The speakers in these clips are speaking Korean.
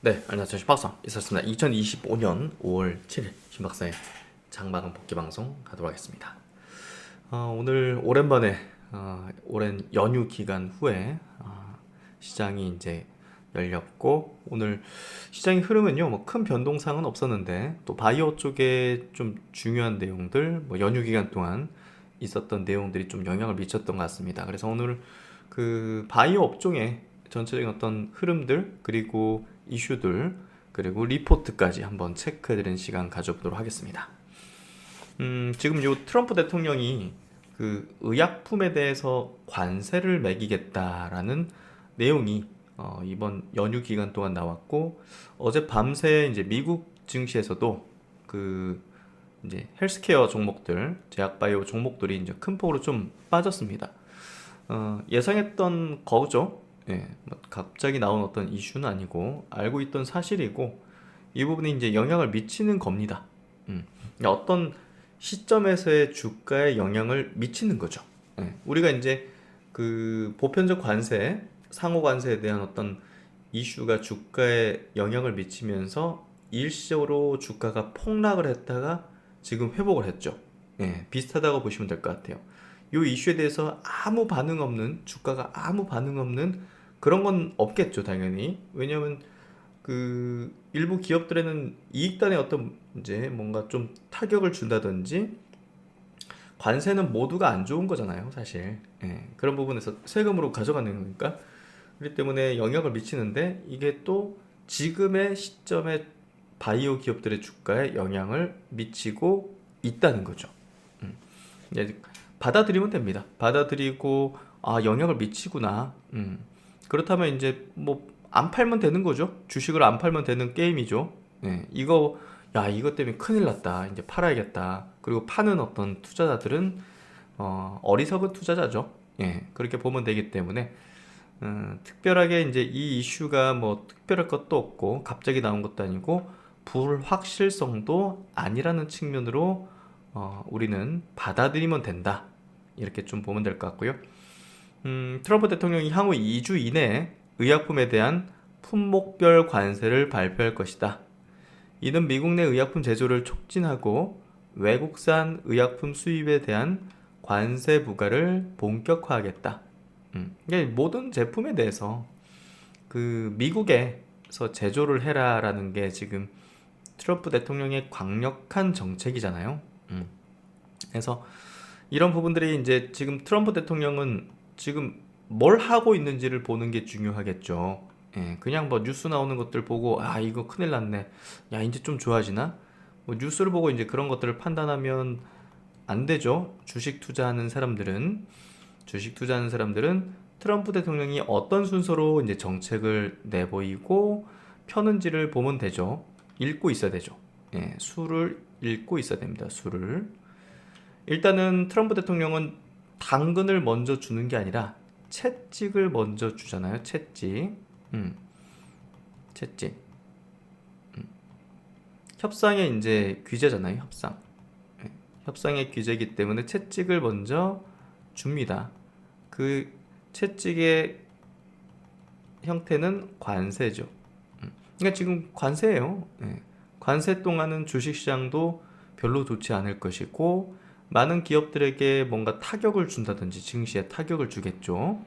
네, 안녕하세요. 신박사 있었습니다. 2025년 5월 7일 신박사의 장마감 복귀 방송 하도록 하겠습니다. 오늘 오랜만에 오랜 연휴 기간 후에 시장이 이제 열렸고, 오늘 시장의 흐름은요, 뭐 큰 변동사항은 없었는데 또 바이오 쪽에 좀 중요한 내용들, 뭐 연휴 기간 동안 있었던 내용들이 좀 영향을 미쳤던 것 같습니다. 그래서 오늘 그 바이오 업종의 전체적인 어떤 흐름들, 그리고 이슈들, 그리고 리포트까지 한번 체크해드리는 시간 가져보도록 하겠습니다. 지금 요 트럼프 대통령이 그 의약품에 대해서 관세를 매기겠다라는 내용이 이번 연휴 기간 동안 나왔고, 어제 밤새 이제 미국 증시에서도 그 이제 헬스케어 종목들, 제약바이오 종목들이 이제 큰 폭으로 좀 빠졌습니다. 예상했던 거죠. 예, 뭐 갑자기 나온 어떤 이슈는 아니고 알고 있던 사실이고, 이 부분이 이제 영향을 미치는 겁니다. 그러니까 어떤 시점에서의 주가에 영향을 미치는 거죠. 예, 우리가 이제 그 보편적 관세, 상호 관세에 대한 어떤 이슈가 주가에 영향을 미치면서 일시적으로 주가가 폭락을 했다가 지금 회복을 했죠. 예, 비슷하다고 보시면 될 것 같아요. 이 이슈에 대해서 아무 반응 없는, 주가가 아무 반응 없는 그런 건 없겠죠, 당연히. 왜냐하면 그 일부 기업들에는 이익단에 어떤 이제 뭔가 좀 타격을 준다든지, 관세는 모두가 안 좋은 거잖아요, 사실. 예, 그런 부분에서 세금으로 가져가는 거니까. 그렇기 때문에 영향을 미치는데, 이게 또 지금의 시점에 바이오 기업들의 주가에 영향을 미치고 있다는 거죠. 음. 이제 받아들이면 됩니다. 받아들이고, 영향을 미치구나. 그렇다면 이제 뭐 안 팔면 되는 거죠. 주식을 안 팔면 되는 게임이죠. 네, 이거 때문에 큰일 났다. 이제 팔아야겠다. 그리고 파는 어떤 투자자들은 어리석은 투자자죠. 예, 그렇게 보면 되기 때문에 특별하게 이제 이 이슈가 뭐 특별할 것도 없고 갑자기 나온 것도 아니고 불확실성도 아니라는 측면으로 우리는 받아들이면 된다. 이렇게 좀 보면 될 것 같고요. 트럼프 대통령이 향후 2주 이내에 의약품에 대한 품목별 관세를 발표할 것이다. 이는 미국 내 의약품 제조를 촉진하고 외국산 의약품 수입에 대한 관세 부과를 본격화하겠다. 그러니까 모든 제품에 대해서 그 미국에서 제조를 해라라는 게 지금 트럼프 대통령의 강력한 정책이잖아요. 그래서 이런 부분들이 이제 지금 트럼프 대통령은 지금 뭘 하고 있는지를 보는 게 중요하겠죠. 예, 그냥 뭐 뉴스 나오는 것들 보고 이거 큰일 났네. 야, 이제 좀 좋아지나? 뭐 뉴스를 보고 이제 그런 것들을 판단하면 안 되죠. 주식 투자하는 사람들은 트럼프 대통령이 어떤 순서로 이제 정책을 내보이고 펴는지를 보면 되죠. 읽고 있어야 되죠. 예, 수를 읽고 있어야 됩니다. 수를. 일단은 트럼프 대통령은 당근을 먼저 주는 게 아니라 채찍을 먼저 주잖아요. 채찍. 채찍. 협상의 이제 규제잖아요. 협상. 예, 협상의 규제이기 때문에 채찍을 먼저 줍니다. 그 채찍의 형태는 관세죠. 그러니까 지금 관세예요. 예. 관세 동안은 주식시장도 별로 좋지 않을 것이고, 많은 기업들에게 뭔가 타격을 준다든지 증시에 타격을 주겠죠.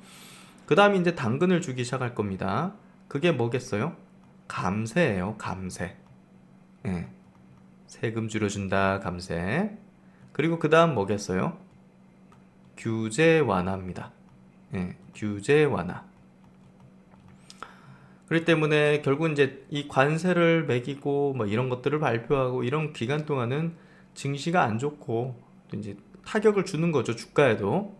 그 다음에 이제 당근을 주기 시작할 겁니다. 그게 뭐겠어요? 감세예요. 감세. 예. 세금 줄여준다. 감세. 그리고 그 다음 뭐겠어요? 규제 완화입니다. 예. 규제 완화. 그렇기 때문에 결국 이제 이 관세를 매기고 뭐 이런 것들을 발표하고 이런 기간 동안은 증시가 안 좋고 또 이제 타격을 주는 거죠, 주가에도.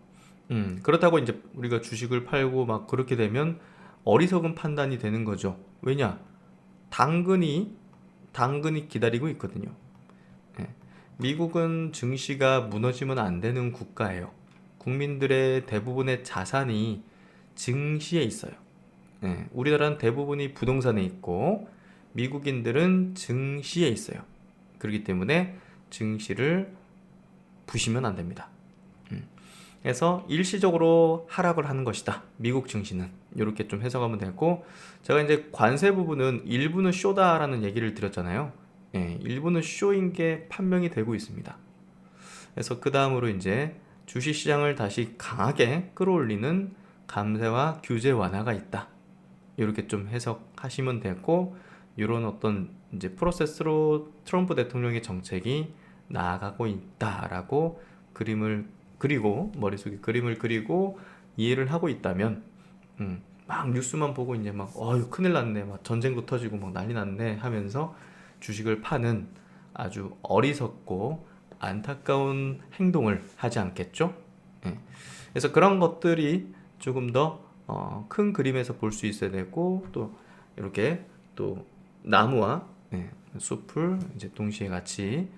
그렇다고 이제 우리가 주식을 팔고 막 그렇게 되면 어리석은 판단이 되는 거죠. 왜냐? 당근이 기다리고 있거든요. 예. 미국은 증시가 무너지면 안 되는 국가예요. 국민들의 대부분의 자산이 증시에 있어요. 예, 우리나라는 대부분이 부동산에 있고 미국인들은 증시에 있어요. 그렇기 때문에 증시를 부시면 안 됩니다. 해서 일시적으로 하락을 하는 것이다. 미국 증시는 이렇게 좀 해석하면 되고, 제가 이제 관세 부분은 일부는 쇼다라는 얘기를 드렸잖아요. 예, 일부는 쇼인 게 판명이 되고 있습니다. 그래서 그 다음으로 이제 주식시장을 다시 강하게 끌어올리는 감세와 규제 완화가 있다. 이렇게 좀 해석하시면 되고, 이런 어떤 이제 프로세스로 트럼프 대통령의 정책이 나아가고 있다라고 그림을 그리고 머릿속에 그림을 그리고 이해를 하고 있다면, 막 뉴스만 보고 이제 막 어휴 큰일 났네, 막 전쟁도 터지고 막 난리 났네 하면서 주식을 파는 아주 어리석고 안타까운 행동을 하지 않겠죠? 예. 그래서 그런 것들이 조금 더 큰 그림에서 볼 수 있어야 되고, 또 이렇게 또 나무와 숲을 이제 동시에 같이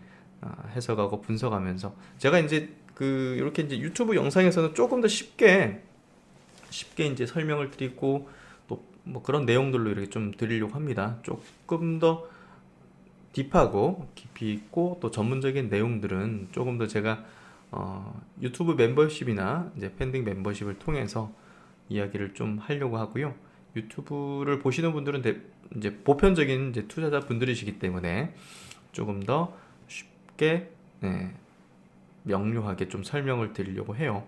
해석하고 분석하면서, 제가 이제 이렇게 이제 유튜브 영상에서는 조금 더 쉽게 이제 설명을 드리고 또 뭐 그런 내용들로 이렇게 좀 드리려고 합니다. 조금 더 딥하고 깊이 있고 또 전문적인 내용들은 조금 더 제가 유튜브 멤버십이나 이제 팬딩 멤버십을 통해서 이야기를 좀 하려고 하고요. 유튜브를 보시는 분들은 이제 보편적인 이제 투자자 분들이시기 때문에 조금 더 쉽게 명료하게 좀 설명을 드리려고 해요.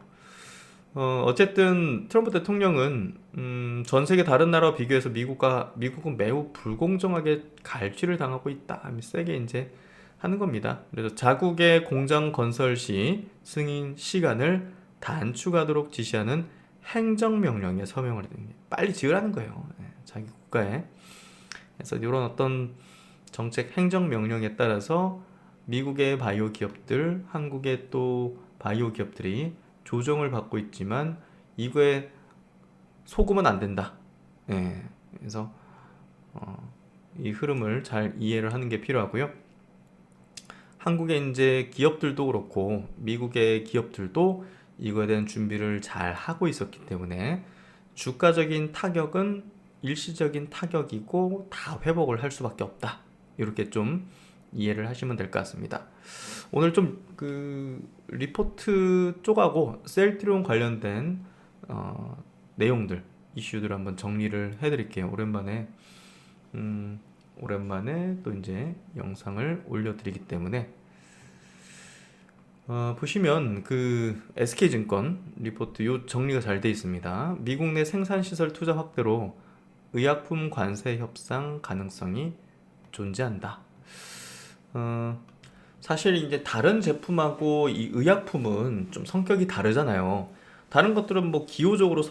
어쨌든 트럼프 대통령은 전 세계 다른 나라와 비교해서 미국은 매우 불공정하게 갈취를 당하고 있다, 세게 이제 하는 겁니다. 그래서 자국의 공장 건설 시 승인 시간을 단축하도록 지시하는 행정명령에 서명을 합니다. 빨리 지으라는 거예요. 자기 국가에. 그래서 이런 어떤 정책 행정명령에 따라서 미국의 바이오 기업들, 한국의 또 바이오 기업들이 조정을 받고 있지만 이거에 속으면 안 된다. 그래서 이 흐름을 잘 이해를 하는 게 필요하고요. 한국의 이제 기업들도 그렇고 미국의 기업들도 이거에 대한 준비를 잘 하고 있었기 때문에 주가적인 타격은 일시적인 타격이고 다 회복을 할 수밖에 없다. 이렇게 좀 이해를 하시면 될 것 같습니다. 오늘 좀 리포트 쪽하고 셀트리온 관련된 내용들, 이슈들을 한번 정리를 해드릴게요. 오랜만에 또 이제 영상을 올려드리기 때문에 보시면 SK증권 리포트 요 정리가 잘 돼 있습니다. 미국 내 생산시설 투자 확대로 의약품 관세 협상 가능성이 존재한다. 사실 이제 다른 제품하고 이 의약품은 좀 성격이 다르잖아요. 다른 것들은 뭐 기호적으로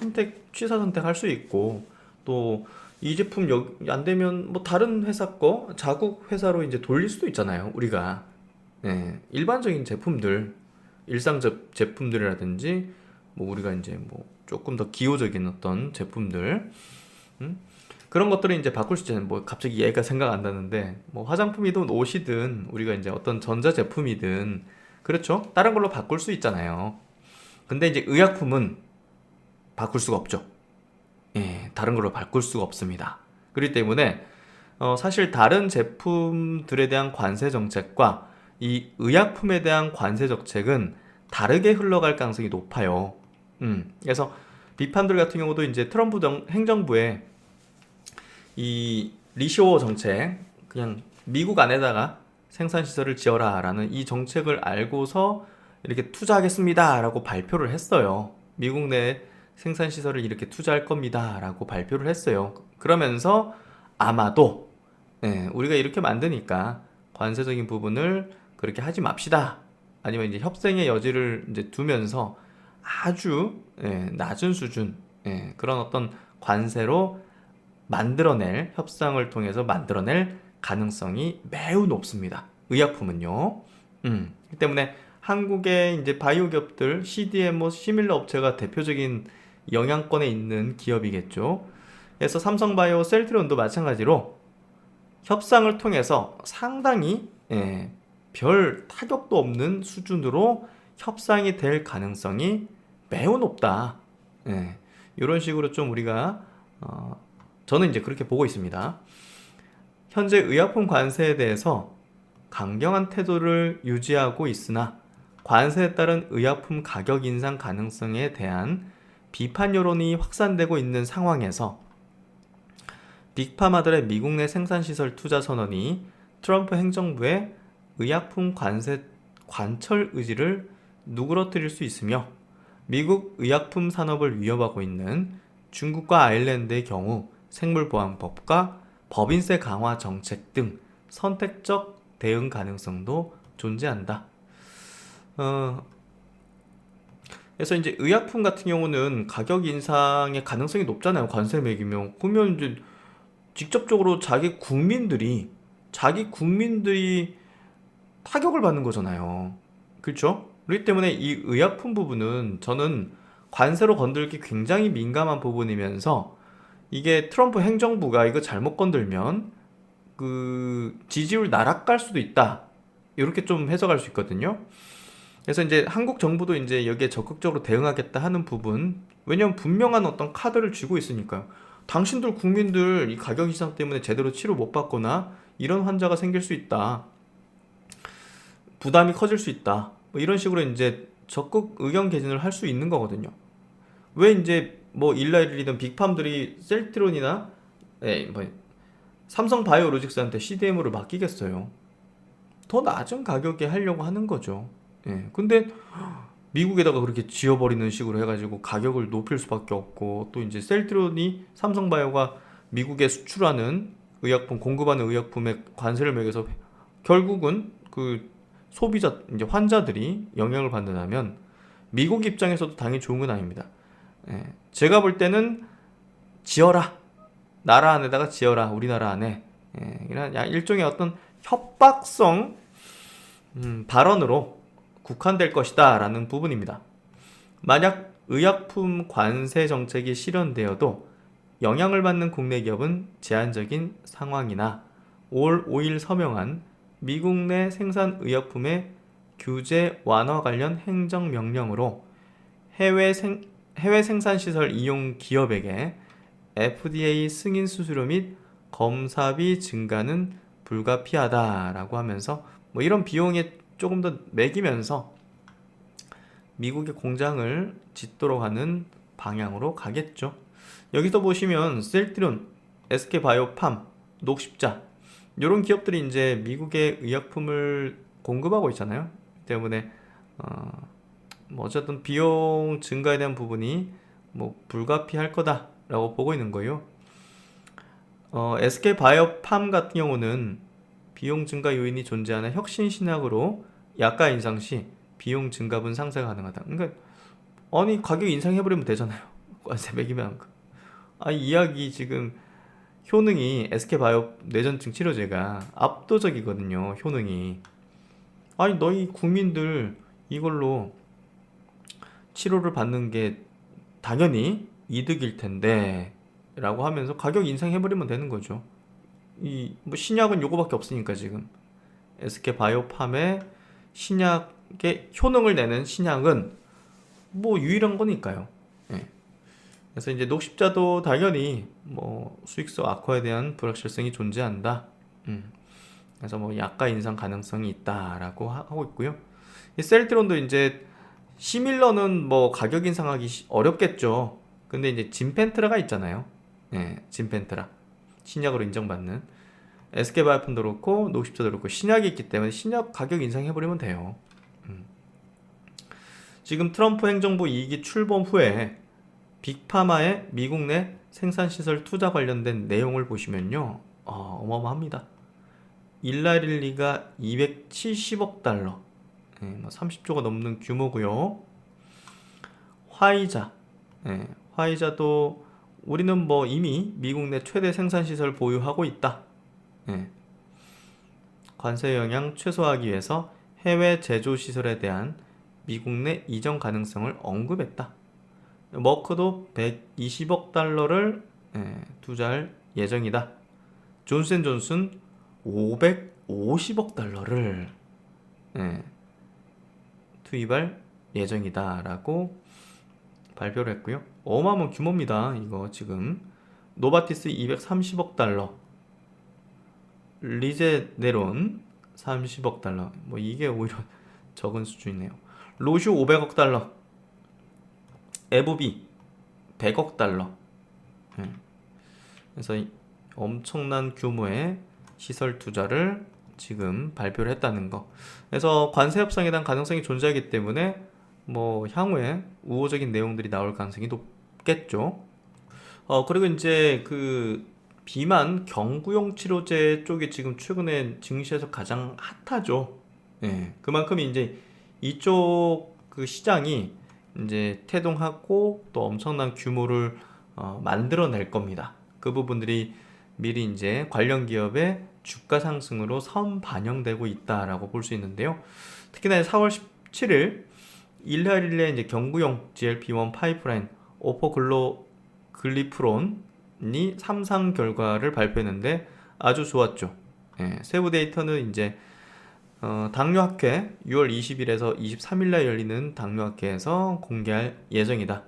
취사 선택할 수 있고, 또 이 제품 안 되면 뭐 다른 회사 거 자국 회사로 이제 돌릴 수도 있잖아요, 우리가. 일반적인 제품들, 일상 제품들이라든지 뭐 우리가 이제 뭐 조금 더 기호적인 어떤 제품들, 그런 것들은 이제 바꿀 수 있잖아요. 뭐 갑자기 얘가 생각 안 나는데, 뭐 화장품이든 옷이든 우리가 이제 어떤 전자 제품이든 그렇죠? 다른 걸로 바꿀 수 있잖아요. 근데 이제 의약품은 바꿀 수가 없죠. 다른 걸로 바꿀 수가 없습니다. 그렇기 때문에 사실 다른 제품들에 대한 관세 정책과 이 의약품에 대한 관세 정책은 다르게 흘러갈 가능성이 높아요. 그래서 비판들 같은 경우도 이제 트럼프 행정부의 이 리쇼어 정책, 그냥 미국 안에다가 생산시설을 지어라 라는 이 정책을 알고서 이렇게 투자하겠습니다 라고 발표를 했어요. 미국 내 생산시설을 이렇게 투자할 겁니다 라고 발표를 했어요. 그러면서 아마도 우리가 이렇게 만드니까 관세적인 부분을 그렇게 하지 맙시다, 아니면 이제 협상의 여지를 이제 두면서 아주 낮은 수준 그런 어떤 관세로 협상을 통해서 만들어낼 가능성이 매우 높습니다. 의약품은요. 그 때문에 한국의 이제 바이오 기업들, CDMO, 시밀러 업체가 대표적인 영향권에 있는 기업이겠죠. 그래서 삼성바이오, 셀트리온도 마찬가지로 협상을 통해서 상당히 별 타격도 없는 수준으로 협상이 될 가능성이 매우 높다. 이런 식으로 좀 우리가 저는 이제 그렇게 보고 있습니다. 현재 의약품 관세에 대해서 강경한 태도를 유지하고 있으나 관세에 따른 의약품 가격 인상 가능성에 대한 비판 여론이 확산되고 있는 상황에서 빅파마들의 미국 내 생산시설 투자 선언이 트럼프 행정부의 의약품 관세 관철 의지를 누그러뜨릴 수 있으며 미국 의약품 산업을 위협하고 있는 중국과 아일랜드의 경우 생물보안법과 법인세 강화 정책 등 선택적 대응 가능성도 존재한다. 그래서 이제 의약품 같은 경우는 가격 인상의 가능성이 높잖아요. 관세 매기면. 그러면 이제 직접적으로 자기 국민들이 타격을 받는 거잖아요. 그렇죠? 그렇기 때문에 이 의약품 부분은 저는 관세로 건들기 굉장히 민감한 부분이면서 이게 트럼프 행정부가 이거 잘못 건들면 그 지지율 나락갈 수도 있다. 이렇게 좀 해석할 수 있거든요. 그래서 이제 한국 정부도 이제 여기에 적극적으로 대응하겠다 하는 부분, 왜냐면 분명한 어떤 카드를 쥐고 있으니까요. 당신들 국민들 이 가격 인상 때문에 제대로 치료 못 받거나 이런 환자가 생길 수 있다. 부담이 커질 수 있다. 뭐 이런 식으로 이제 적극 의견 개진을 할 수 있는 거거든요. 왜 이제 뭐 일라일리든 빅팜들이 셀트론이나 삼성 바이오로직스한테 CDMO를 맡기겠어요. 더 낮은 가격에 하려고 하는 거죠. 근데 미국에다가 그렇게 지어버리는 식으로 해가지고 가격을 높일 수밖에 없고, 또 이제 셀트론이 삼성바이오가 미국에 수출하는 의약품, 공급하는 의약품에 관세를 매겨서 결국은 그 소비자, 이제 환자들이 영향을 받는다면 미국 입장에서도 당연히 좋은 건 아닙니다. 제가 볼 때는 지어라. 나라 안에다가 지어라. 우리나라 안에. 이런 일종의 어떤 협박성 발언으로 국한될 것이다 라는 부분입니다. 만약 의약품 관세 정책이 실현되어도 영향을 받는 국내 기업은 제한적인 상황이나 올 5일 서명한 미국 내 생산 의약품의 규제 완화 관련 행정명령으로 해외 생산시설 이용 기업에게 FDA 승인 수수료 및 검사비 증가는 불가피하다라고 하면서 뭐 이런 비용에 조금 더 매기면서 미국의 공장을 짓도록 하는 방향으로 가겠죠. 여기서 보시면 셀트론, SK바이오팜, 녹십자 이런 기업들이 이제 미국의 의약품을 공급하고 있잖아요. 때문에 뭐 어쨌든 비용 증가에 대한 부분이 뭐 불가피할 거다라고 보고 있는 거예요. SK바이오팜 같은 경우는 비용 증가 요인이 존재하는 혁신 신약으로 약가 인상 시 비용 증가분 상쇄가 가능하다. 그러니까 아니 가격 인상해버리면 되잖아요. 관세 매기면. 아니 이야기 지금 효능이 SK바이오 뇌전증 치료제가 압도적이거든요. 효능이. 아니 너희 국민들 이걸로 치료를 받는 게 당연히 이득일 텐데 라고 하면서 가격 인상해버리면 되는 거죠. 이 뭐 신약은 요거밖에 없으니까 지금 SK바이오팜의 신약의 효능을 내는 신약은 뭐 유일한 거니까요. 그래서 이제 녹십자도 당연히 뭐 수익성 악화에 대한 불확실성이 존재한다. 그래서 뭐 약가 인상 가능성이 있다라고 하고 있고요. 이 셀트론도 이제 시밀러는 뭐 가격 인상하기 어렵겠죠. 근데 이제 진펜트라가 있잖아요. 진펜트라 신약으로 인정받는 SK바이오팜도 그렇고 녹십자도 그렇고 신약이 있기 때문에 신약 가격 인상해버리면 돼요. 지금 트럼프 행정부 2기 출범 후에 빅파마의 미국 내 생산시설 투자 관련된 내용을 보시면요, 어마어마합니다. 일라릴리가 270억 달러, 30조가 넘는 규모고요. 화이자, 화이자도 우리는 뭐 이미 미국 내 최대 생산시설 보유하고 있다. 관세 영향 최소화하기 위해서 해외 제조시설에 대한 미국 내 이전 가능성을 언급했다. 머크도 120억 달러를 투자할 예정이다. 존슨앤존슨 550억 달러를 투입할 예정이다 라고 발표를 했고요. 어마어마한 규모입니다. 이거 지금 노바티스 230억 달러, 리제네론 30억 달러, 뭐 이게 오히려 적은 수준이네요. 로슈 500억 달러, 에브비 100억 달러. 그래서 엄청난 규모의 시설 투자를 지금 발표를 했다는 거. 그래서 관세 협상에 대한 가능성이 존재하기 때문에 뭐 향후에 우호적인 내용들이 나올 가능성이 높겠죠. 그리고 이제 그 비만 경구용 치료제 쪽이 지금 최근에 증시에서 가장 핫하죠. 예, 그만큼 이제 이쪽 그 시장이 이제 태동하고 또 엄청난 규모를 만들어낼 겁니다. 그 부분들이 미리 이제 관련 기업의 주가 상승으로 선반영되고 있다라고 볼 수 있는데요. 특히나 4월 17일 일라일리의 이제 경구용 GLP-1 파이프라인 오포글리프론이 3상 결과를 발표했는데 아주 좋았죠. 예, 세부 데이터는 이제 당뇨학회 6월 20일에서 23일 날 열리는 당뇨학회에서 공개할 예정이다.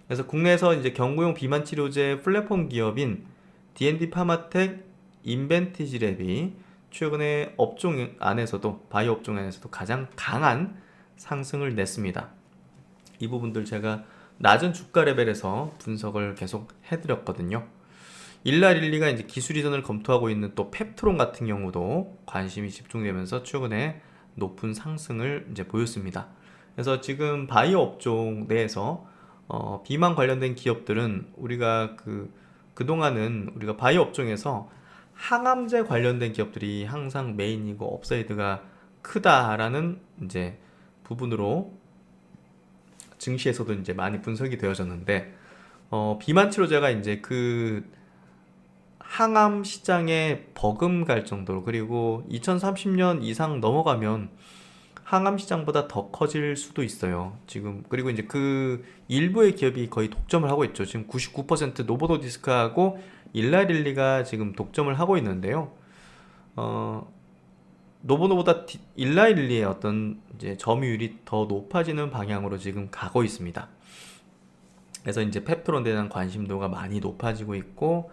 그래서 국내에서 이제 경구용 비만 치료제 플랫폼 기업인 D&D 파마텍 인벤티지랩이 최근에 업종 안에서도 바이오 업종 안에서도 가장 강한 상승을 냈습니다. 이 부분들 제가 낮은 주가 레벨에서 분석을 계속 해드렸거든요. 일라릴리가 이제 기술 이전을 검토하고 있는 또 펩트론 같은 경우도 관심이 집중되면서 최근에 높은 상승을 이제 보였습니다. 그래서 지금 바이오 업종 내에서 비만 관련된 기업들은 우리가 그동안은 우리가 바이오 업종에서 항암제 관련된 기업들이 항상 메인이고 업사이드가 크다라는 이제 부분으로 증시에서도 이제 많이 분석이 되어졌는데 비만 치료제가 이제 그 항암 시장에 버금갈 정도로, 그리고 2030년 이상 넘어가면 항암 시장보다 더 커질 수도 있어요. 지금 그리고 이제 그 일부의 기업이 거의 독점을 하고 있죠. 지금 99% 노보노디스크하고 일라릴리가 지금 독점을 하고 있는데요. 노보노보다 일라릴리의 어떤 이제 점유율이 더 높아지는 방향으로 지금 가고 있습니다. 그래서 이제 펩트론에 대한 관심도가 많이 높아지고 있고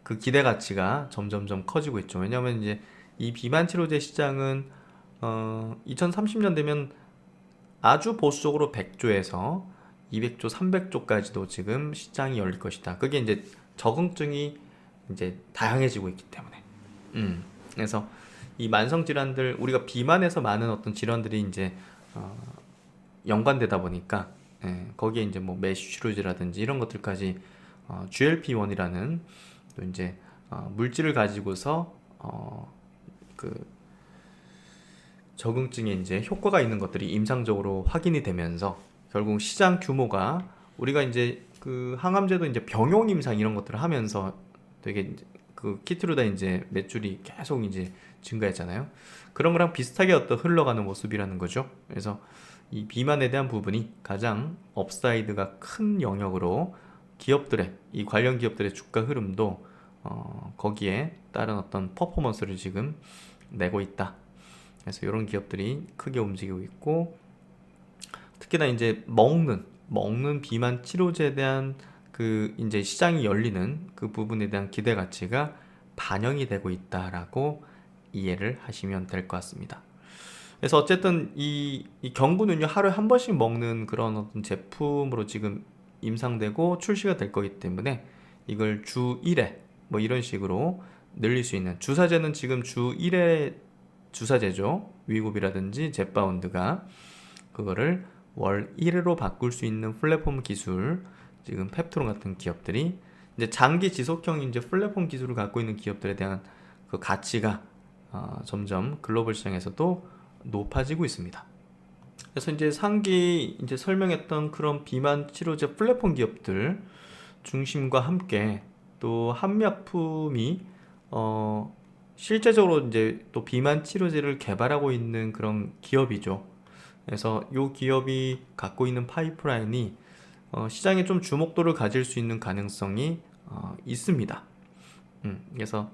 그 기대 가치가 점점점 커지고 있죠. 왜냐하면 이제 이 비만 치료제 시장은 2030년 되면 아주 보수적으로 100조에서 200조, 300조까지도 지금 시장이 열릴 것이다. 그게 이제 적응증이 이제 다양해지고 있기 때문에. 그래서 이 만성 질환들, 우리가 비만에서 많은 어떤 질환들이 이제 연관되다 보니까 거기에 이제 뭐 메쉬루즈라든지 이런 것들까지 GLP-1이라는 또 이제 물질을 가지고서 그 적응증에 이제 효과가 있는 것들이 임상적으로 확인이 되면서 결국 시장 규모가, 우리가 이제 그 항암제도 이제 병용 임상 이런 것들을 하면서 되게 이제 그 키트루다 이제 매출이 계속 이제 증가했잖아요. 그런 거랑 비슷하게 어떤 흘러가는 모습이라는 거죠. 그래서 이 비만에 대한 부분이 가장 업사이드가 큰 영역으로 기업들의, 이 관련 기업들의 주가 흐름도 거기에 따른 어떤 퍼포먼스를 지금 내고 있다. 그래서 이런 기업들이 크게 움직이고 있고, 특히나 이제 먹는 비만 치료제에 대한 그 이제 시장이 열리는 그 부분에 대한 기대 가치가 반영이 되고 있다라고 이해를 하시면 될 것 같습니다. 그래서 어쨌든 이 경구는요, 하루에 한 번씩 먹는 그런 어떤 제품으로 지금 임상되고 출시가 될 거기 때문에 이걸 주 1회 뭐 이런 식으로 늘릴 수 있는, 주사제는 지금 주 1회 주사제죠. 위고비라든지 젯바운드가 그거를 월 1회로 바꿀 수 있는 플랫폼 기술, 지금 펩트론 같은 기업들이 이제 장기 지속형 이제 플랫폼 기술을 갖고 있는 기업들에 대한 그 가치가 점점 글로벌 시장에서도 높아지고 있습니다. 그래서 이제 상기 이제 설명했던 그런 비만 치료제 플랫폼 기업들 중심과 함께 또 한약품이 실제적으로 이제 또 비만 치료제를 개발하고 있는 그런 기업이죠. 그래서 이 기업이 갖고 있는 파이프라인이 시장에 좀 주목도를 가질 수 있는 가능성이 있습니다. 그래서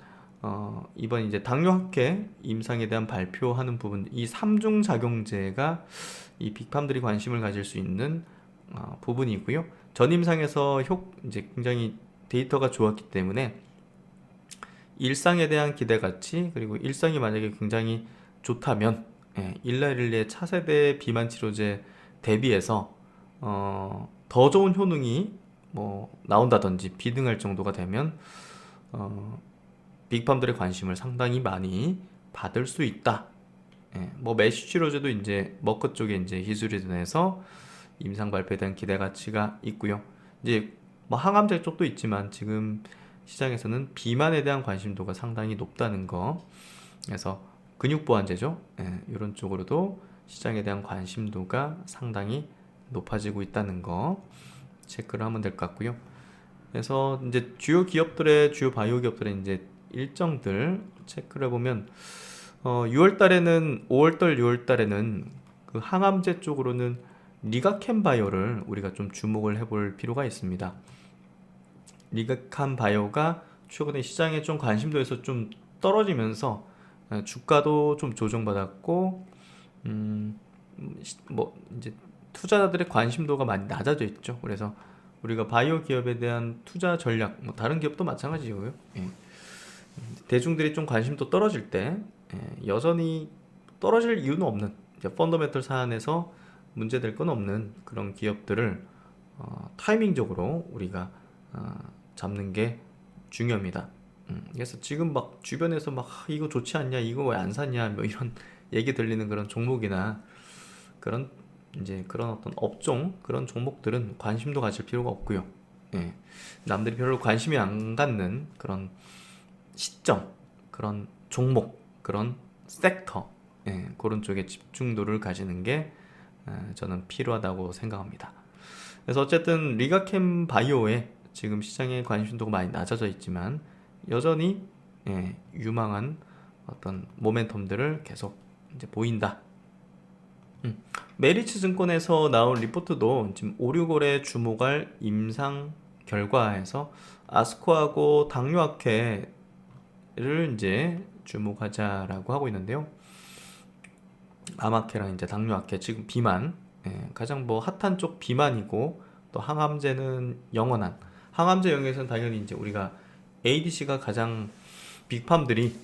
이번 이제 당뇨학회 임상에 대한 발표하는 부분, 이 3중 작용제가 이 빅팜들이 관심을 가질 수 있는 부분이고요. 전임상에서 이제 굉장히 데이터가 좋았기 때문에 일상에 대한 기대 가치, 그리고 일상이 만약에 굉장히 좋다면 일라릴리의 차세대 비만 치료제 대비해서 더 좋은 효능이 뭐 나온다든지 비등할 정도가 되면 빅팜들의 관심을 상당히 많이 받을 수 있다. 예, 뭐 메쉬 치료제도 이제 머크 쪽에 이제 기술이 돼서 임상 발표에 대한 기대 가치가 있고요. 이제 뭐 항암제 쪽도 있지만 지금 시장에서는 비만에 대한 관심도가 상당히 높다는 거. 그래서 근육 보완제죠. 예, 이런 쪽으로도 시장에 대한 관심도가 상당히 높아지고 있다는 거 체크를 하면 될 것 같고요. 그래서 이제 주요 기업들의 주요 바이오 기업들의 이제 일정들 체크를 해보면 6월 달에는 5월 달, 6월 달에는 그 항암제 쪽으로는 리가켄 바이오를 우리가 좀 주목을 해볼 필요가 있습니다. 리가켄 바이오가 최근에 시장에 좀 관심도에서 좀 떨어지면서 주가도 좀 조정받았고 뭐 이제 투자자들의 관심도가 많이 낮아져 있죠. 그래서 우리가 바이오 기업에 대한 투자 전략, 뭐 다른 기업도 마찬가지고요. 예. 대중들이 좀 관심도 떨어질 때 여전히 떨어질 이유는 없는 이제 펀더멘털 사안에서 문제될 건 없는 그런 기업들을 타이밍적으로 우리가 잡는 게 중요합니다. 그래서 지금 막 주변에서 막 이거 좋지 않냐, 이거 왜 안 샀냐, 뭐 이런 얘기 들리는 그런 종목이나 그런 이제 그런 어떤 업종 그런 종목들은 관심도 가질 필요가 없고요. 예. 남들이 별로 관심이 안 갖는 그런 시점, 그런 종목, 그런 섹터, 예, 그런 쪽에 집중도를 가지는 게 저는 필요하다고 생각합니다. 그래서 어쨌든 리가캠 바이오에 지금 시장의 관심도가 많이 낮아져 있지만 여전히 유망한 어떤 모멘텀들을 계속 이제 보인다. 메리츠 증권에서 나온 리포트도 지금 5, 6월에 주목할 임상 결과에서 아스코하고 당뇨학회를 이제 주목하자라고 하고 있는데요. 암학회랑 이제 당뇨학회, 지금 비만, 가장 뭐 핫한 쪽 비만이고, 또 항암제는 영원한. 항암제 영역에서는 당연히 이제 우리가 ADC가 가장 빅팜들이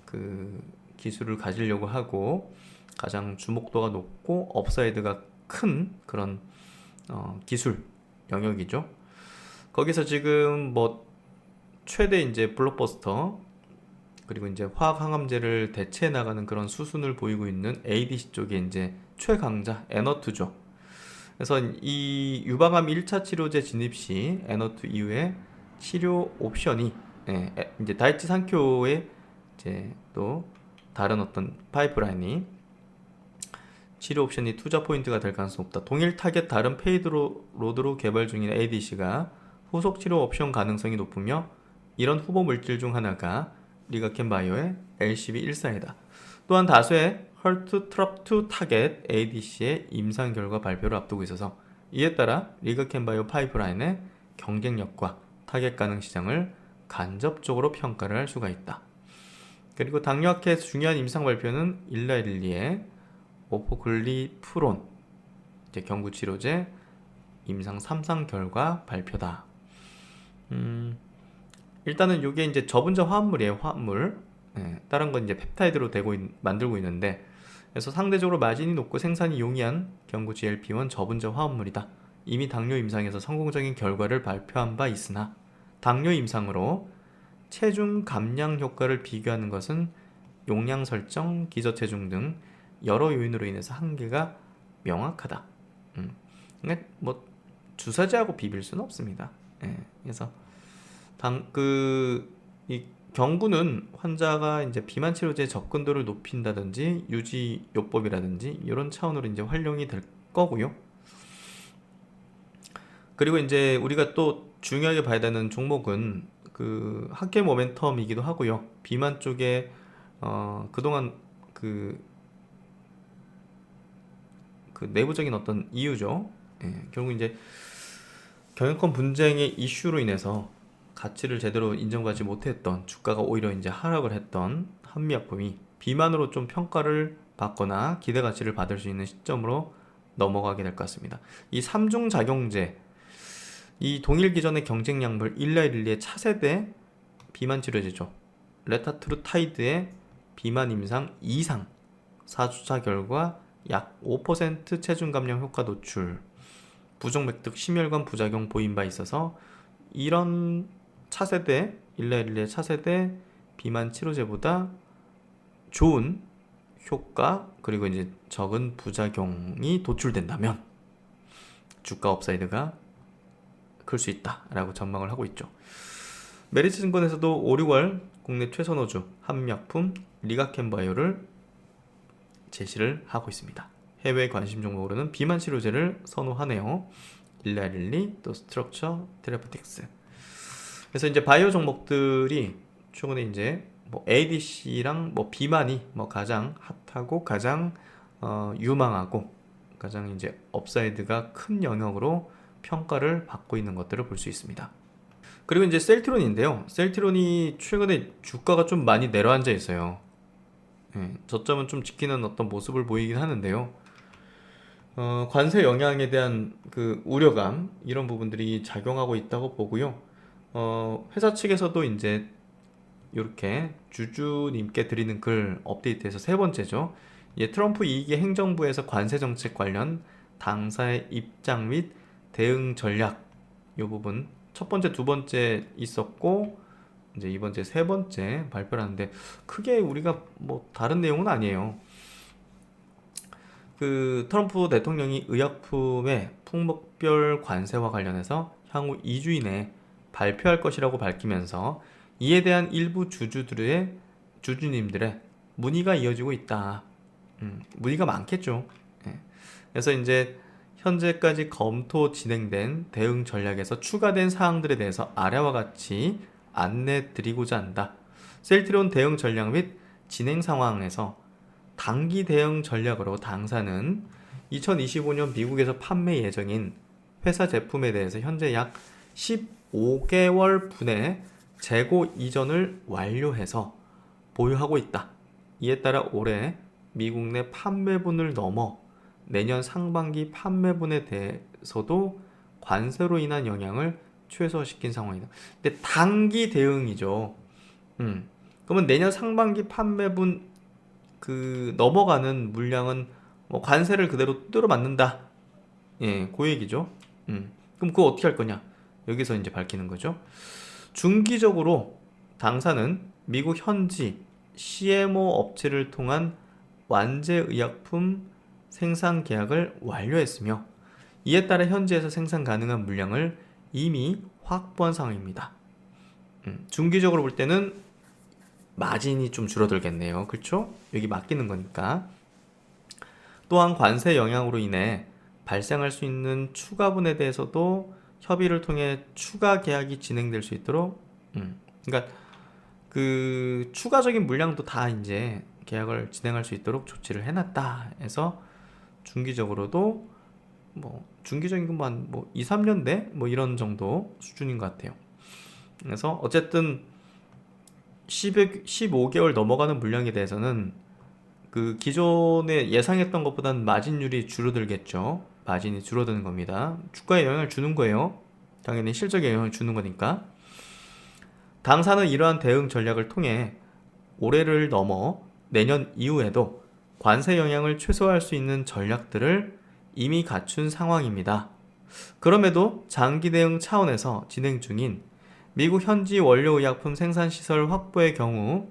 그 기술을 가지려고 하고 가장 주목도가 높고 업사이드가 큰 그런 기술 영역이죠. 거기서 지금 뭐 최대 이제 블록버스터 그리고 이제 화학 항암제를 대체해 나가는 그런 수순을 보이고 있는 ADC 쪽에 이제 최강자 에너투죠. 그래서 이 유방암 1차 치료제 진입 시 에너투 이후에 치료 옵션이 이제 다이치 산큐의 이제 또 다른 어떤 파이프라인이 치료 옵션이 투자 포인트가 될 가능성이 높다. 동일 타겟 다른 페이드 로드로 개발 중인 ADC가 후속 치료 옵션 가능성이 높으며 이런 후보 물질 중 하나가 리가켄 바이오의 LCB14이다. 또한 다수의 헐트 트럽2 타겟 ADC의 임상 결과 발표를 앞두고 있어서 이에 따라 리가켄 바이오 파이프라인의 경쟁력과 타겟 가능 시장을 간접적으로 평가를 할 수가 있다. 그리고 당뇨학회에서 중요한 임상 발표는 일라일리의 오포글리프론 이제 경구 치료제 임상 3상 결과 발표다. 일단은 이게 이제 저분자 화합물이에요. 화합물. 다른 건 이제 펩타이드로 만들고 있는데, 그래서 상대적으로 마진이 높고 생산이 용이한 경구 GLP-1 저분자 화합물이다. 이미 당뇨 임상에서 성공적인 결과를 발표한 바 있으나 당뇨 임상으로 체중 감량 효과를 비교하는 것은 용량 설정, 기저체중 등 여러 요인으로 인해서 한계가 명확하다. 그러니까 뭐 주사제하고 비빌 수는 없습니다. 그래서 이 경구는 환자가 이제 비만 치료제 접근도를 높인다든지 유지 요법이라든지 이런 차원으로 이제 활용이 될 거고요. 그리고 이제 우리가 또 중요하게 봐야 되는 종목은 그 학계 모멘텀이기도 하고요. 비만 쪽에 그동안 그 내부적인 어떤 이유죠. 결국 이제 경영권 분쟁의 이슈로 인해서 가치를 제대로 인정받지 못했던, 주가가 오히려 이제 하락을 했던 한미약품이 비만으로 좀 평가를 받거나 기대 가치를 받을 수 있는 시점으로 넘어가게 될 것 같습니다. 이 3중 작용제, 이 동일 기전의 경쟁 약물 일라일리의 차세대 비만 치료제죠. 레타트루타이드의 비만 임상 2상 4주차 결과 약 5% 체중 감량 효과 노출, 부종맥득 심혈관 부작용 보인 바 있어서 이런 차세대 1111 차세대 비만 치료제보다 좋은 효과 그리고 이제 적은 부작용이 도출된다면 주가 업사이드가 클 수 있다라고 전망을 하고 있죠. 메리츠증권에서도 5, 6월 국내 최선호주 한약품 리가켄바이오를 제시를 하고 있습니다. 해외 관심 종목으로는 비만 치료제를 선호하네요. 일라릴리 또 스트럭처 테라피틱스. 그래서 이제 바이오 종목들이 최근에 이제 뭐 ADC랑 뭐 비만이 뭐 가장 핫하고 가장 유망하고 가장 이제 업사이드가 큰 영역으로 평가를 받고 있는 것들을 볼 수 있습니다. 그리고 이제 셀트론인데요. 셀트론이 최근에 주가가 좀 많이 내려앉아 있어요. 저점은 좀 지키는 어떤 모습을 보이긴 하는데요. 관세 영향에 대한 그 우려감 이런 부분들이 작용하고 있다고 보고요. 회사 측에서도 이제 이렇게 주주님께 드리는 글 업데이트해서 세 번째죠. 트럼프 2기 행정부에서 관세 정책 관련 당사의 입장 및 대응 전략 이 부분 첫 번째, 두 번째 있었고 이제 이번 제 세 번째 발표를 하는데 크게 우리가 뭐 다른 내용은 아니에요. 그 트럼프 대통령이 의약품의 품목별 관세와 관련해서 향후 2주 이내에 발표할 것이라고 밝히면서 이에 대한 일부 주주님들의 문의가 이어지고 있다. 문의가 많겠죠. 그래서 이제 현재까지 검토 진행된 대응 전략에서 추가된 사항들에 대해서 아래와 같이 안내 드리고자 한다. 셀트론 대응 전략 및 진행 상황에서 단기 대응 전략으로 당사는 2025년 미국에서 판매 예정인 회사 제품에 대해서 현재 약 15개월 분의 재고 이전을 완료해서 보유하고 있다. 이에 따라 올해 미국 내 판매분을 넘어 내년 상반기 판매분에 대해서도 관세로 인한 영향을 최소화시킨 상황이다. 근데 단기 대응이죠. 그러면 내년 상반기 판매분 그 넘어가는 물량은 뭐 관세를 그대로 뚫어 맞는다. 그 얘기죠. 그럼 그거 어떻게 할 거냐? 여기서 이제 밝히는 거죠. 중기적으로 당사는 미국 현지 CMO 업체를 통한 완제 의약품 생산 계약을 완료했으며 이에 따라 현지에서 생산 가능한 물량을 이미 확보한 상황입니다. 중기적으로 볼 때는 마진이 좀 줄어들겠네요. 그렇죠? 여기 맡기는 거니까. 또한 관세 영향으로 인해 발생할 수 있는 추가분에 대해서도 협의를 통해 추가 계약이 진행될 수 있도록 그러니까 그 추가적인 물량도 다 이제 계약을 진행할 수 있도록 조치를 해놨다 해서 중기적으로도 뭐 중기적인 것만 뭐 2, 3년 내 뭐 이런 정도 수준인 것 같아요. 그래서 어쨌든 15개월 넘어가는 물량에 대해서는 그 기존에 예상했던 것보다는 마진율이 줄어들겠죠. 마진이 줄어드는 겁니다. 주가에 영향을 주는 거예요. 당연히 실적에 영향을 주는 거니까. 당사는 이러한 대응 전략을 통해 올해를 넘어 내년 이후에도 관세 영향을 최소화할 수 있는 전략들을 이미 갖춘 상황입니다. 그럼에도 장기 대응 차원에서 진행 중인 미국 현지 원료의약품 생산시설 확보의 경우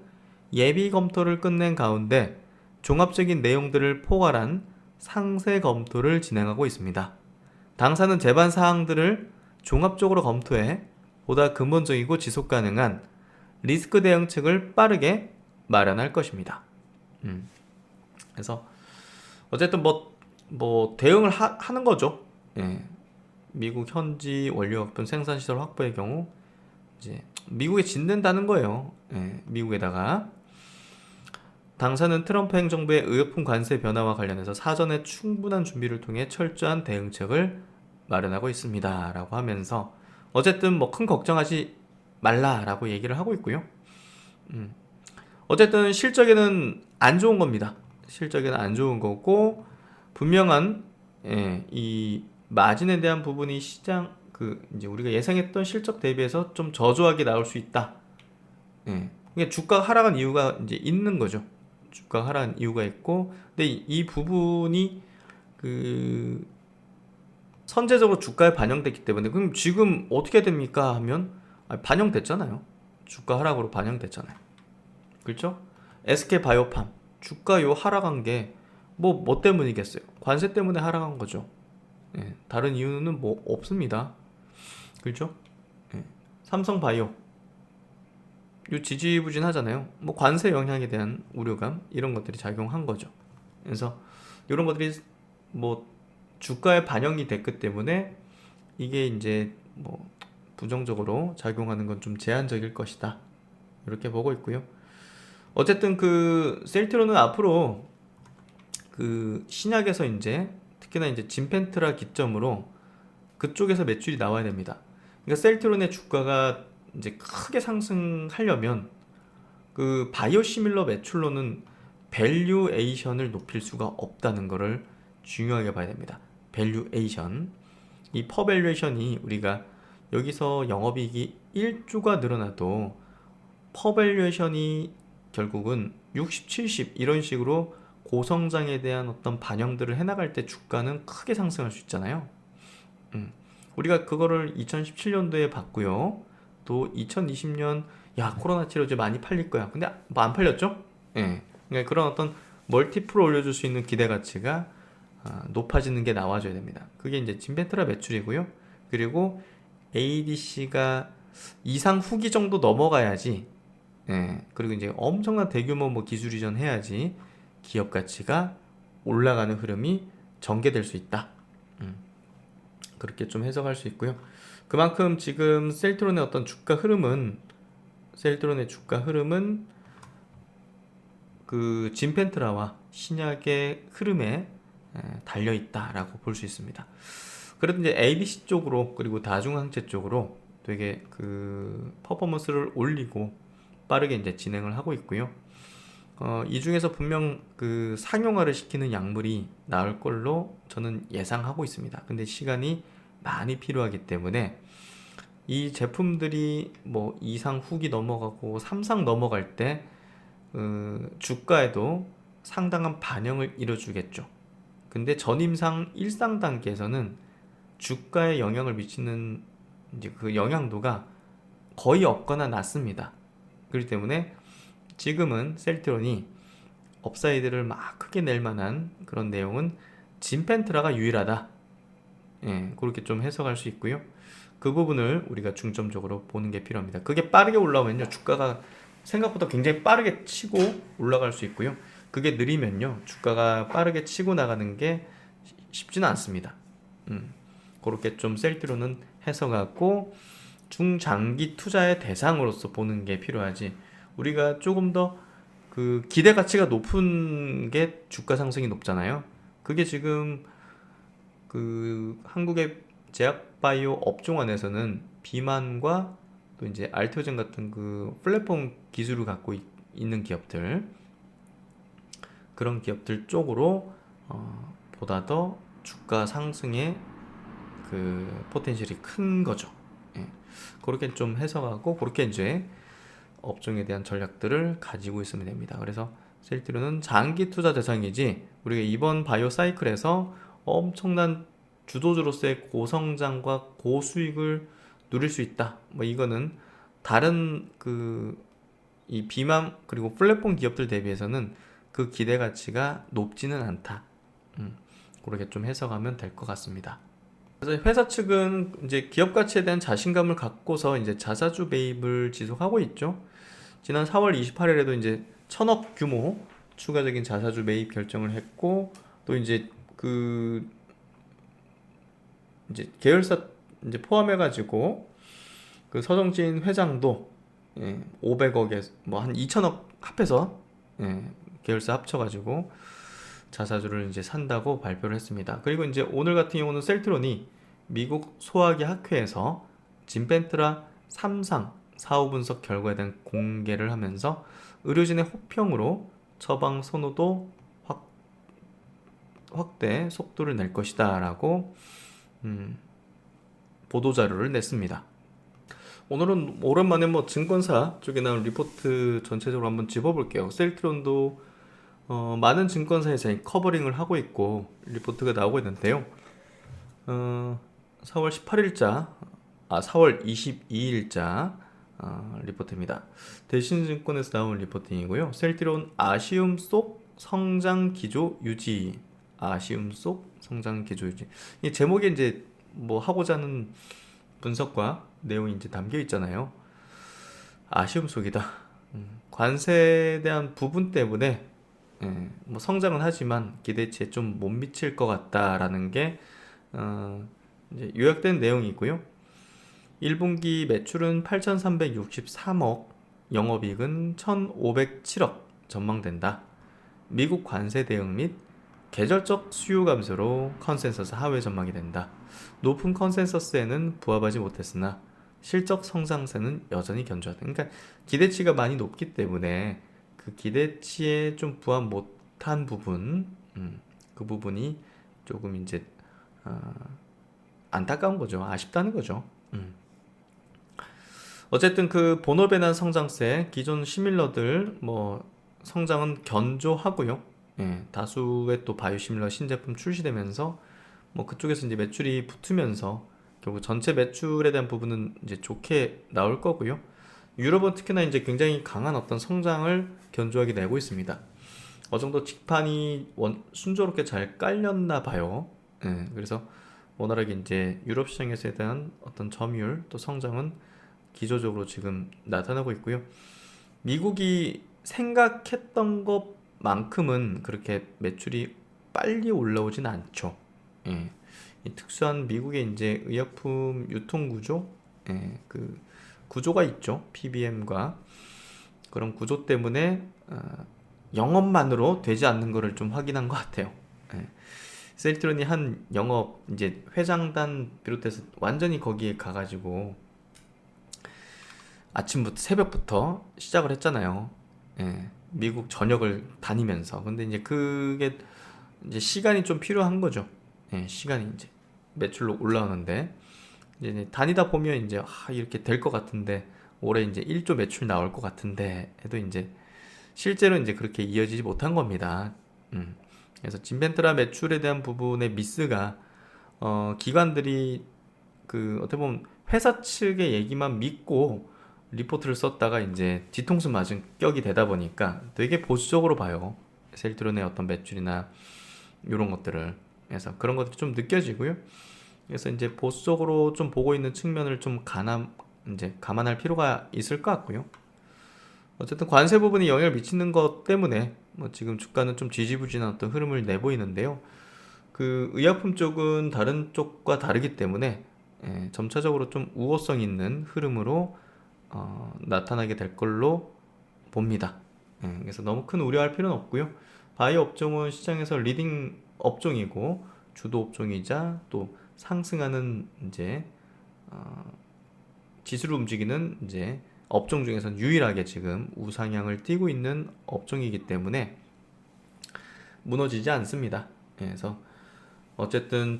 예비 검토를 끝낸 가운데 종합적인 내용들을 포괄한 상세 검토를 진행하고 있습니다. 당사는 제반 사항들을 종합적으로 검토해 보다 근본적이고 지속 가능한 리스크 대응책을 빠르게 마련할 것입니다. 그래서 어쨌든 뭐 대응을 하는 거죠. 미국 현지 원료약품 생산시설 확보의 경우 이제 미국에 짓는다는 거예요. 미국에다가 당사는 트럼프 행정부의 의약품 관세 변화와 관련해서 사전에 충분한 준비를 통해 철저한 대응책을 마련하고 있습니다. 라고 하면서 어쨌든 뭐 큰 걱정하지 말라라고 얘기를 하고 있고요. 어쨌든 실적에는 안 좋은 겁니다. 실적에는 안 좋은 거고 분명한 이 마진에 대한 부분이 시장 이제 우리가 예상했던 실적 대비해서 좀 저조하게 나올 수 있다. 그러니까 주가가 하락한 이유가 이제 있는 거죠. 주가 하락한 이유가 있고, 근데 이 부분이 그 선제적으로 주가에 반영됐기 때문에 그럼 지금 어떻게 됩니까 하면 반영됐잖아요. 주가 하락으로 반영됐잖아요. 그렇죠? SK 바이오팜 주가 요 하락한 게 뭐 때문이겠어요? 관세 때문에 하락한 거죠. 예, 다른 이유는 뭐 없습니다. 그렇죠? 예, 삼성바이오 요 지지부진하잖아요. 뭐 관세 영향에 대한 우려감 이런 것들이 작용한 거죠. 그래서 이런 것들이 뭐 주가에 반영이 됐기 때문에 이게 이제 뭐 부정적으로 작용하는 건 좀 제한적일 것이다. 이렇게 보고 있고요. 어쨌든 그 셀트론은 앞으로 그 신약에서 이제 특히나 이제 진펜트라 기점으로 그쪽에서 매출이 나와야 됩니다. 그러니까 셀트론의 주가가 이제 크게 상승하려면 그 바이오시밀러 매출로는 밸류에이션을 높일 수가 없다는 것을 중요하게 봐야 됩니다. 밸류에이션. 이 퍼밸류에이션이 우리가 여기서 영업이익이 1조가 늘어나도 퍼밸류에이션이 결국은 60, 70 이런 식으로 고성장에 대한 어떤 반영들을 해나갈 때 주가는 크게 상승할 수 있잖아요. 우리가 그거를 2017년도에 봤고요. 또 2020년 야 코로나 치료제 많이 팔릴 거야. 근데 뭐 안 팔렸죠? 예. 그러니까 그런 어떤 멀티플을 올려줄 수 있는 기대 가치가 높아지는 게 나와줘야 됩니다. 그게 이제 진펜트라 매출이고요. 그리고 ADC가 이상 후기 정도 넘어가야지. 예. 그리고 이제 엄청난 대규모 뭐 기술 이전 해야지 기업 가치가 올라가는 흐름이 전개될 수 있다. 그렇게 좀 해석할 수 있고요. 그만큼 지금 셀트론의 어떤 주가 흐름은 그 진펜트라와 신약의 흐름에 달려 있다라고 볼 수 있습니다. 그래도 이제 ABC 쪽으로 그리고 다중항체 쪽으로 되게 그 퍼포먼스를 올리고 빠르게 이제 진행을 하고 있고요. 이 중에서 분명 그 상용화를 시키는 약물이 나올 걸로 저는 예상하고 있습니다. 근데 시간이 많이 필요하기 때문에 이 제품들이 뭐 2상 후기 넘어가고 3상 넘어갈 때 주가에도 상당한 반영을 이뤄주겠죠. 근데 전임상 1상 단계에서는 주가에 영향을 미치는 이제 그 영향도가 거의 없거나 낮습니다. 그렇기 때문에 지금은 셀트론이 업사이드를 막 크게 낼 만한 그런 내용은 진펜트라가 유일하다. 예, 그렇게 좀 해석할 수 있고요. 그 부분을 우리가 중점적으로 보는 게 필요합니다. 그게 빠르게 올라오면요, 주가가 생각보다 굉장히 빠르게 치고 올라갈 수 있고요. 그게 느리면요, 주가가 빠르게 치고 나가는 게 쉽지는 않습니다. 그렇게 좀 셀트론은 해석하고 중장기 투자의 대상으로서 보는 게 필요하지. 우리가 조금 더 그 기대 가치가 높은 게 주가 상승이 높잖아요. 그게 지금 그 한국의 제약바이오 업종 안에서는 비만과 또 이제 알테오젠 같은 그 플랫폼 기술을 갖고 있는 기업들, 그런 기업들 쪽으로 보다 더 주가 상승의 그 포텐셜이 큰 거죠. 예. 그렇게 좀 해석하고 그렇게 이제 업종에 대한 전략들을 가지고 있으면 됩니다. 그래서 셀트론은 장기 투자 대상이지 우리가 이번 바이오 사이클에서 엄청난 주도주로서의 고성장과 고수익을 누릴 수 있다. 뭐 이거는 다른 그 이 비만 그리고 플랫폼 기업들 대비해서는 그 기대 가치가 높지는 않다. 그렇게 좀 해석하면 될 것 같습니다. 그래서 회사 측은 이제 기업 가치에 대한 자신감을 갖고서 이제 자사주 매입을 지속하고 있죠. 지난 4월 28일에도 이제 1,000억 규모 추가적인 자사주 매입 결정을 했고, 또 이제 그 이제 계열사 이제 포함해가지고 그 서정진 회장도 500억에 뭐 한 2,000억 합해서 계열사 합쳐가지고 자사주를 이제 산다고 발표를 했습니다. 그리고 이제 오늘 같은 경우는 셀트론이 미국 소화기 학회에서 진펜트라 3상 사후 분석 결과에 대한 공개를 하면서 의료진의 호평으로 처방 선호도 확대 속도를 낼 것이다 라고 보도자료를 냈습니다. 오늘은 오랜만에 뭐 증권사 쪽에 나온 리포트 전체적으로 한번 짚어볼게요. 셀트론도 많은 증권사에서 커버링을 하고 있고 리포트가 나오고 있는데요. 4월 18일자, 4월 22일자 리포트입니다. 대신증권에서 나온 리포팅이고요. 셀트리온 아쉬움 속 성장 기조 유지. 아쉬움 속 성장 기조 유지. 이 제목에 이제 뭐 하고자 하는 분석과 내용이 이제 담겨 있잖아요. 아쉬움 속이다. 관세에 대한 부분 때문에 뭐 성장은 하지만 기대치에 좀 못 미칠 것 같다라는 게 이제 요약된 내용이고요. 1분기 매출은 8,363억, 영업이익은 1,507억 전망된다. 미국 관세 대응 및 계절적 수요 감소로 컨센서스 하회 전망이 된다. 높은 컨센서스에는 부합하지 못했으나 실적 성장세는 여전히 견조하다. 그러니까 기대치가 많이 높기 때문에 그 기대치에 좀 부합 못한 부분, 그 부분이 조금 이제 안타까운 거죠. 아쉽다는 거죠. 어쨌든 그 본업에 난 성장세, 기존 시밀러들 뭐 성장은 견조하고요. 다수의 또 바이오시밀러 신제품 출시되면서 뭐 그쪽에서 이제 매출이 붙으면서 결국 전체 매출에 대한 부분은 이제 좋게 나올 거고요. 유럽은 특히나 이제 굉장히 강한 어떤 성장을 견조하게 내고 있습니다. 어느 정도 직판이 순조롭게 잘 깔렸나 봐요. 그래서 원활하게 이제 유럽 시장에서에 대한 어떤 점유율 또 성장은 기조적으로 지금 나타나고 있고요. 미국이 생각했던 것만큼은 그렇게 매출이 빨리 올라오진 않죠. 이 특수한 미국의 이제 의약품 유통 구조, 그 구조가 있죠. PBM과 그런 구조 때문에 영업만으로 되지 않는 거를 좀 확인한 것 같아요. 셀트론이 한 영업 이제 회장단 비롯해서 완전히 거기에 가가지고 아침부터 새벽부터 시작을 했잖아요. 미국 전역을 다니면서. 근데 이제 그게 이제 시간이 좀 필요한 거죠. 시간이 이제 매출로 올라오는데 이제 다니다 보면 이제 이렇게 될 것 같은데 올해 이제 1조 매출 나올 것 같은데 해도 이제 실제로 이제 그렇게 이어지지 못한 겁니다. 그래서 진벤트라 매출에 대한 부분의 미스가 기관들이 그 어떻게 보면 회사 측의 얘기만 믿고 리포트를 썼다가 이제 뒤통수 맞은 격이 되다 보니까 되게 보수적으로 봐요. 셀트론의 어떤 매출이나 이런 것들을. 그래서 그런 것들이 좀 느껴지고요. 그래서 이제 보수적으로 좀 보고 있는 측면을 좀 감안할 필요가 있을 것 같고요. 어쨌든 관세 부분이 영향을 미치는 것 때문에 뭐 지금 주가는 좀 지지부진한 어떤 흐름을 내보이는데요. 그 의약품 쪽은 다른 쪽과 다르기 때문에 점차적으로 좀 우호성 있는 흐름으로 나타나게 될 걸로 봅니다. 그래서 너무 큰 우려할 필요는 없고요. 바이오 업종은 시장에서 리딩 업종이고 주도 업종이자 또 상승하는 이제 지수를 움직이는 이제 업종 중에서는 유일하게 지금 우상향을 띠고 있는 업종이기 때문에 무너지지 않습니다. 그래서 어쨌든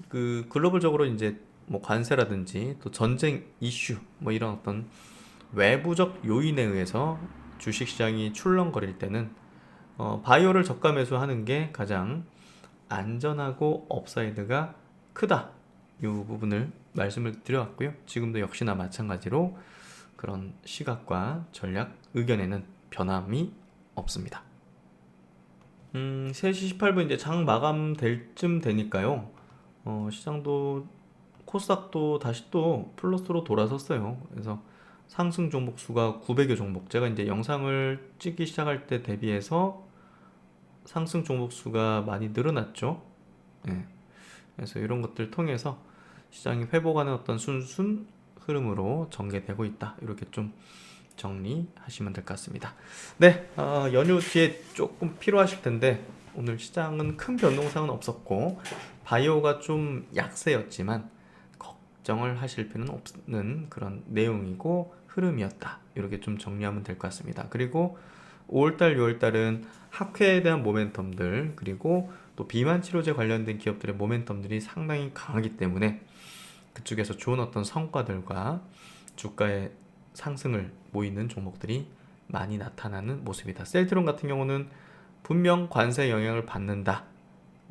그 글로벌적으로 이제 뭐 관세라든지 또 전쟁 이슈 뭐 이런 어떤 외부적 요인에 의해서 주식시장이 출렁거릴 때는 바이오를 저가 매수하는 게 가장 안전하고 업사이드가 크다. 이 부분을 말씀을 드려왔고요. 지금도 역시나 마찬가지로 그런 시각과 전략, 의견에는 변함이 없습니다. 3시 18분 이제 장 마감될 쯤 되니까요. 시장도 코스닥도 다시 또 플러스로 돌아섰어요. 그래서 상승 종목 수가 900여 종목. 제가 이제 영상을 찍기 시작할 때 대비해서 상승 종목 수가 많이 늘어났죠. 그래서 이런 것들 통해서 시장이 회복하는 어떤 순순 흐름으로 전개되고 있다. 이렇게 좀 정리하시면 될 것 같습니다. 네, 연휴 뒤에 조금 필요하실 텐데 오늘 시장은 큰 변동사항은 없었고 바이오가 좀 약세였지만 걱정을 하실 필요는 없는 그런 내용이고 흐름이었다. 이렇게 좀 정리하면 될 것 같습니다. 그리고 5월달, 6월달은 학회에 대한 모멘텀들 그리고 또 비만 치료제 관련된 기업들의 모멘텀들이 상당히 강하기 때문에 그쪽에서 좋은 어떤 성과들과 주가의 상승을 보이는 종목들이 많이 나타나는 모습이다. 셀트론 같은 경우는 분명 관세 영향을 받는다.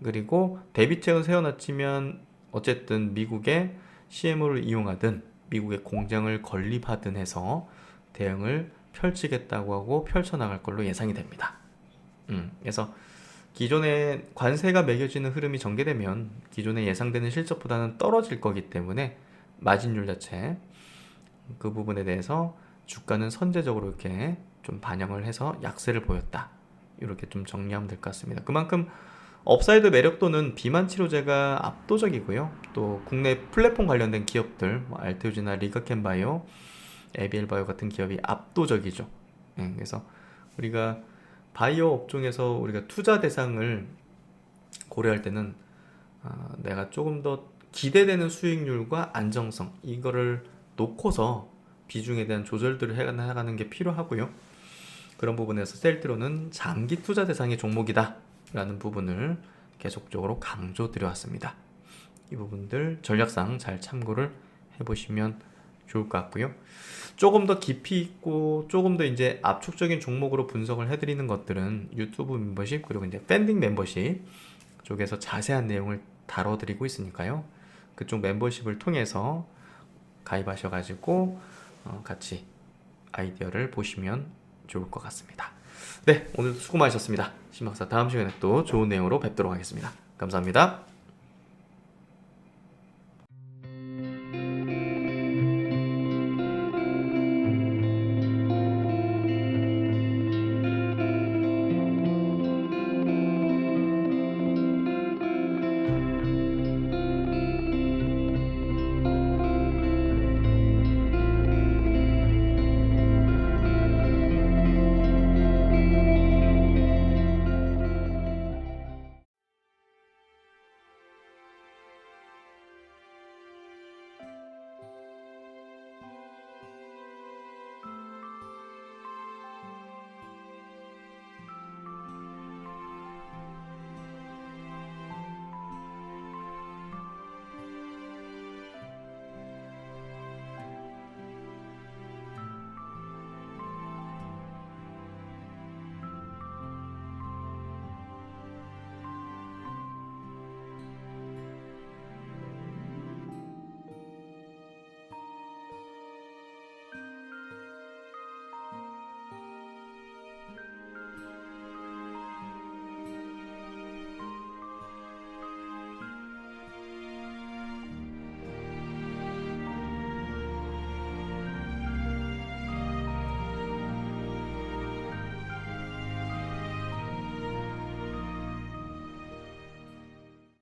그리고 대비책을 세워놨지만 어쨌든 미국의 CMO를 이용하든 미국의 공장을 건립하든 해서 대응을 펼치겠다고 하고 펼쳐나갈 걸로 예상이 됩니다. 그래서 기존의 관세가 매겨지는 흐름이 전개되면 기존에 예상되는 실적보다는 떨어질 거기 때문에 마진율 자체 그 부분에 대해서 주가는 선제적으로 이렇게 좀 반영을 해서 약세를 보였다. 이렇게 좀 정리하면 될 것 같습니다. 그만큼 업사이드 매력도는 비만 치료제가 압도적이고요. 또 국내 플랫폼 관련된 기업들, 뭐 알테오지나 리가켄바이오, 에비엘바이오 같은 기업이 압도적이죠. 그래서 우리가 바이오 업종에서 우리가 투자 대상을 고려할 때는 내가 조금 더 기대되는 수익률과 안정성 이거를 놓고서 비중에 대한 조절들을 해나가는 게 필요하고요. 그런 부분에서 셀트로는 장기 투자 대상의 종목이다 라는 부분을 계속적으로 강조드려왔습니다. 이 부분들 전략상 잘 참고를 해보시면 좋을 것 같고요. 조금 더 깊이 있고 조금 더 이제 압축적인 종목으로 분석을 해드리는 것들은 유튜브 멤버십 그리고 이제 팬딩 멤버십 쪽에서 자세한 내용을 다뤄드리고 있으니까요. 그쪽 멤버십을 통해서 가입하셔가지고 같이 아이디어를 보시면 좋을 것 같습니다. 네, 오늘도 수고 많으셨습니다. 신박사 다음 시간에 또 좋은 내용으로 뵙도록 하겠습니다. 감사합니다.